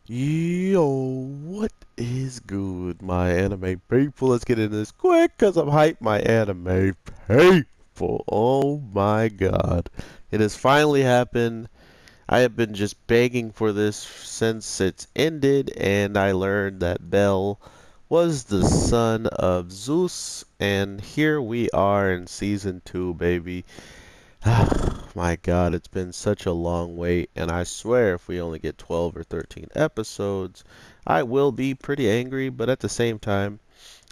Yo, what is good, my anime people? Let's get into this quick, cause I'm hyped, my anime people. Oh my god. It has finally happened. I have been just begging for this since it's ended, and I learned that Bel was the son of Zeus, and here we are in season 2, baby. My God, it's been such a long wait, and I swear if we only get 12 or 13 episodes, I will be pretty angry, but at the same time,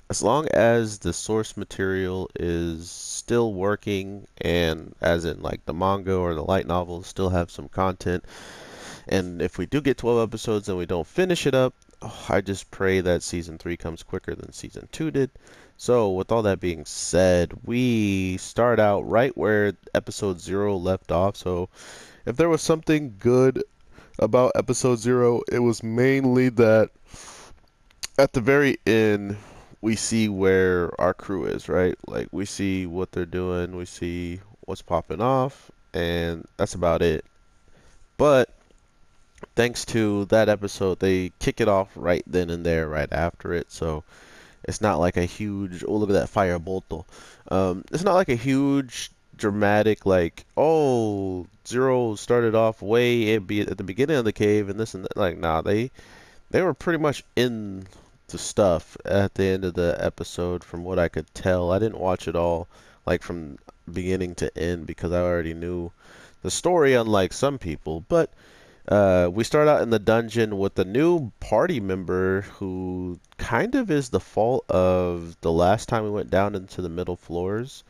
as long as the source material is still working, and as in like the manga or the light novels still have some content, and if we do get 12 episodes and we don't finish it up, I just pray that season 3 comes quicker than season 2 did. So, with all that being said, we start out right where episode 0 left off. So, if there was something good about episode 0, it was mainly that at the very end, we see where our crew is, right? Like, we see what they're doing, we see what's popping off, and that's about it. But thanks to that episode, they kick it off right then and there, right after it. So it's not like a huge, oh, look at that firebolt. It's not like a huge, dramatic, like, oh, Zero started off way at the beginning of the cave and this and that. Like, nah, they were pretty much in the stuff at the end of the episode, from what I could tell. I didn't watch it all, like, from beginning to end because I already knew the story, unlike some people. But we start out in the dungeon with a new party member who kind of is the fault of the last time we went down into the middle floors.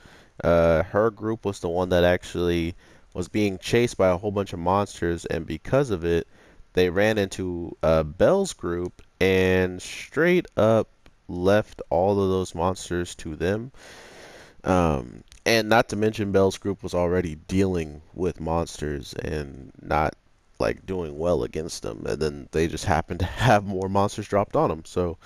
Her group was the one that actually was being chased by a whole bunch of monsters, and because of it, they ran into Belle's group and straight up left all of those monsters to them. And not to mention, Bell's group was already dealing with monsters and not like doing well against them, and then they just happened to have more monsters dropped on them. So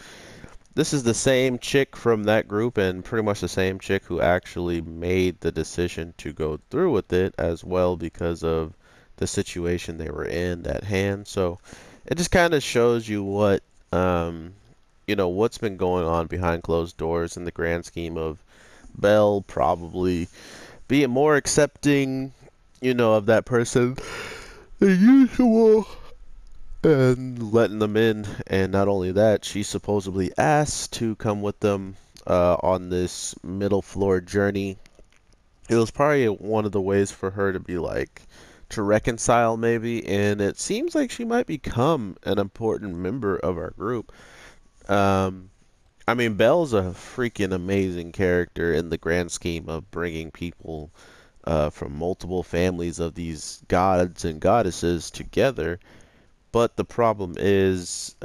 this is the same chick from that group, and pretty much the same chick who actually made the decision to go through with it as well because of the situation they were in at hand. So it just kind of shows you what what's been going on behind closed doors in the grand scheme of Belle probably being more accepting, of that person than usual and letting them in. And not only that, she supposedly asked to come with them on this middle floor journey. It was probably one of the ways for her to be like, to reconcile maybe, and it seems like she might become an important member of our group. Um, I mean, Belle's a freaking amazing character in the grand scheme of bringing people from multiple families of these gods and goddesses together. But the problem is,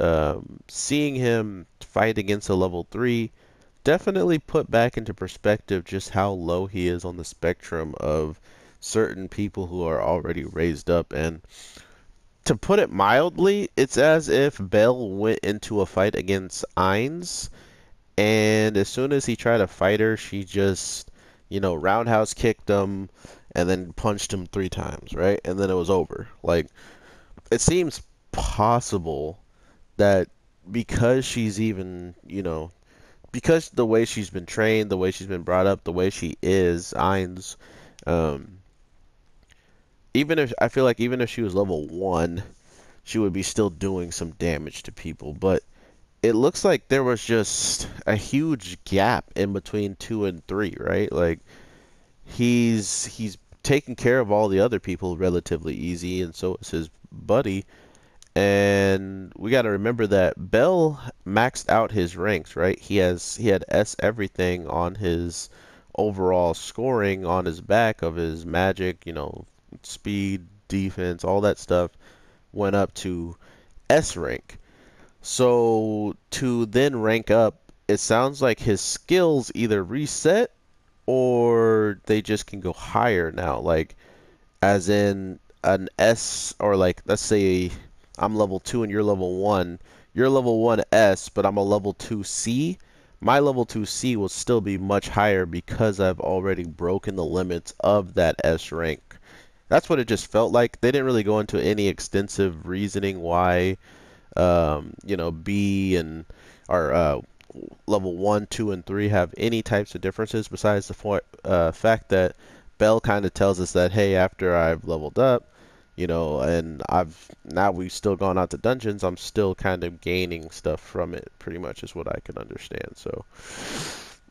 seeing him fight against a level 3 definitely put back into perspective just how low he is on the spectrum of certain people who are already raised up. And to put it mildly, it's as if Bell went into a fight against Ainz, and as soon as he tried to fight her, she just, roundhouse kicked him and then punched him 3 times, right? And then it was over. Like, it seems possible that because she's even, because the way she's been trained, the way she's been brought up, the way she is, Ainz, um, even if I feel like even if she was level 1, she would be still doing some damage to people. But it looks like there was just a huge gap in between 2 and 3, right? Like he's taking care of all the other people relatively easy, and so is his buddy. And we got to remember that Bell maxed out his ranks, right? He had S everything on his overall scoring on his back of his magic, speed, defense, all that stuff went up to S rank. So to then rank up, it sounds like his skills either reset or they just can go higher now. Like, as in an S, or like, let's say I'm level 2 and you're level 1. You're level 1 S, but I'm a level 2 C. My level 2 C will still be much higher because I've already broken the limits of that S rank. That's what it just felt like. They didn't really go into any extensive reasoning why you know, B and or level 1, 2, and 3 have any types of differences besides the fact that Bell kind of tells us that, hey, after I've leveled up, you know, and we've still gone out to dungeons, I'm still kind of gaining stuff from it, pretty much is what I can understand. So,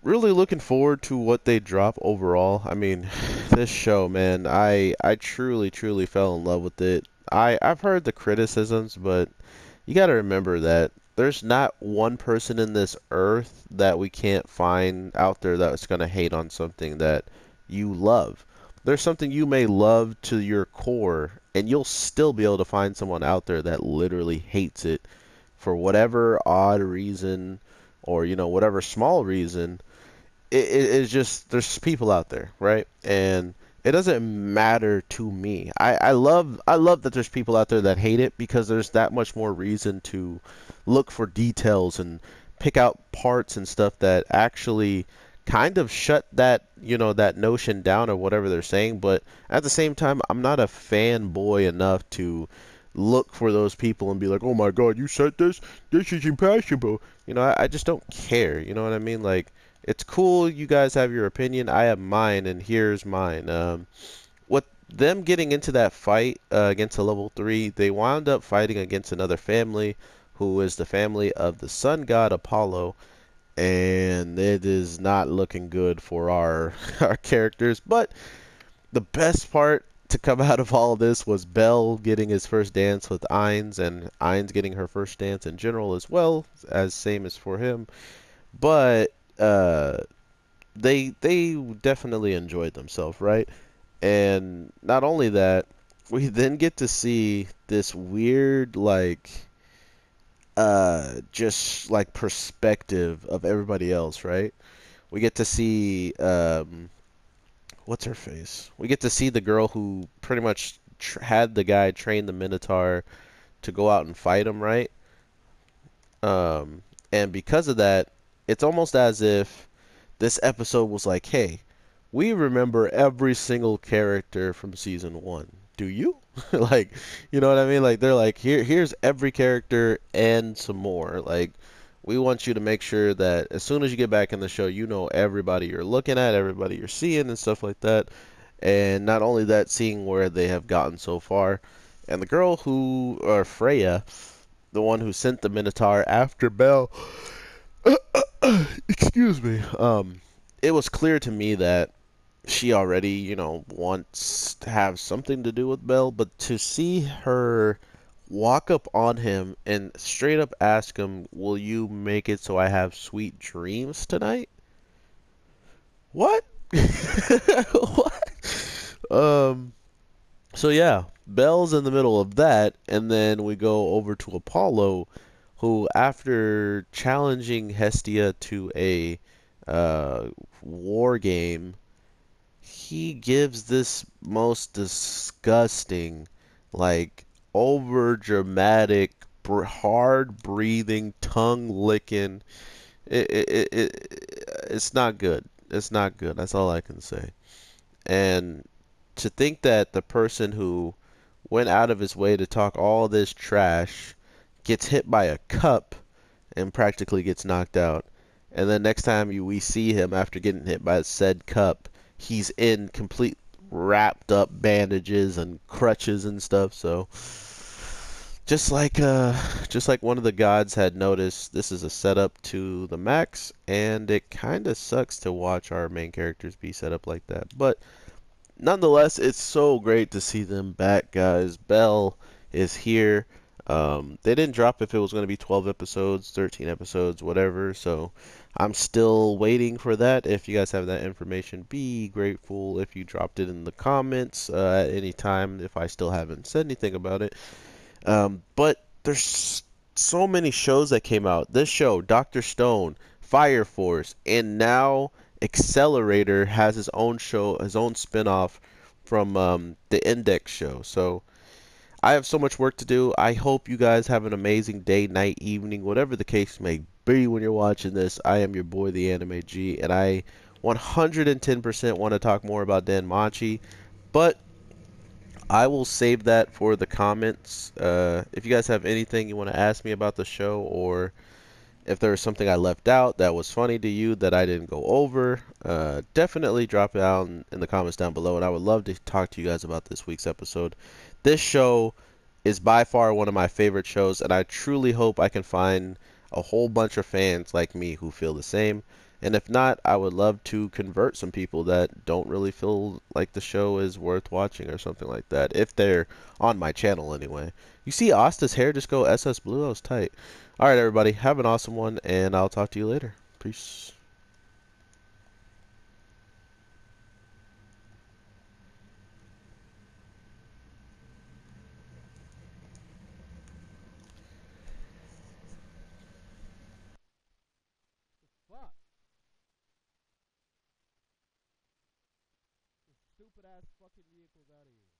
really looking forward to what they drop overall. I mean, this show, man, I truly, truly fell in love with it. I've heard the criticisms, but you got to remember that there's not one person in this earth that we can't find out there that's going to hate on something that you love. There's something you may love to your core, and you'll still be able to find someone out there that literally hates it for whatever odd reason or, you know, whatever small reason. It's just there's people out there, right? And it doesn't matter to me. I love that there's people out there that hate it because there's that much more reason to look for details and pick out parts and stuff that actually kind of shut that, you know, that notion down or whatever they're saying. But at the same time, I'm not a fanboy enough to look for those people and be like, oh my god, you said this, this is impossible. You know, I just don't care. You know what I mean? Like, it's cool you guys have your opinion. I have mine, and here's mine. What them getting into that fight against a level 3, they wound up fighting against another family, who is the family of the sun god Apollo, and it is not looking good for our our characters. But the best part to come out of all of this was Bell getting his first dance with Ainz, and Ainz getting her first dance in general as well, as same as for him. But uh, they definitely enjoyed themselves, right? And not only that, we then get to see this weird like just like perspective of everybody else, right? We get to see what's her face? We get to see the girl who pretty much had the guy train the Minotaur to go out and fight him, right? And because of that, it's almost as if this episode was like, hey, we remember every single character from season one. Do you? Like, you know what I mean? Like, they're like, here's every character and some more. Like, we want you to make sure that as soon as you get back in the show, you know everybody you're looking at, everybody you're seeing, and stuff like that. And not only that, seeing where they have gotten so far. And the girl who, or Freya, the one who sent the Minotaur after Belle, excuse me, it was clear to me that she already, you know, wants to have something to do with Belle, but to see her walk up on him and straight up ask him, will you make it so I have sweet dreams tonight? What? What? So yeah, Belle's in the middle of that, and then we go over to Apollo, who, after challenging Hestia to a war game, he gives this most disgusting, like, over dramatic, hard breathing, tongue licking. It's not good. It's not good. That's all I can say. And to think that the person who went out of his way to talk all this trash gets hit by a cup and practically gets knocked out. And then next time we see him after getting hit by said cup, he's in complete wrapped up bandages and crutches and stuff. So just like one of the gods had noticed, this is a setup to the max, and it kind of sucks to watch our main characters be set up like that. But nonetheless, it's so great to see them back, guys. Belle is here. They didn't drop if it was going to be 12 episodes, 13 episodes, whatever. So I'm still waiting for that. If you guys have that information, be grateful if you dropped it in the comments at any time if I still haven't said anything about it. But there's so many shows that came out. This show, Dr. Stone, Fire Force, and now Accelerator has his own show, his own spin-off from the Index show. So I have so much work to do. I hope you guys have an amazing day, night, evening, whatever the case may be when you're watching this. I am your boy, the Anime G, and I 110% want to talk more about Danmachi, but I will save that for the comments. If you guys have anything you want to ask me about the show, or if there was something I left out that was funny to you that I didn't go over, definitely drop it down in the comments down below, and I would love to talk to you guys about this week's episode. This show is by far one of my favorite shows, and I truly hope I can find a whole bunch of fans like me who feel the same. And if not, I would love to convert some people that don't really feel like the show is worth watching or something like that, if they're on my channel anyway. You see Asta's hair just go SS blue? That was tight. Alright, everybody, have an awesome one, and I'll talk to you later. Peace. Fuck. Stupid ass fucking vehicles out of here.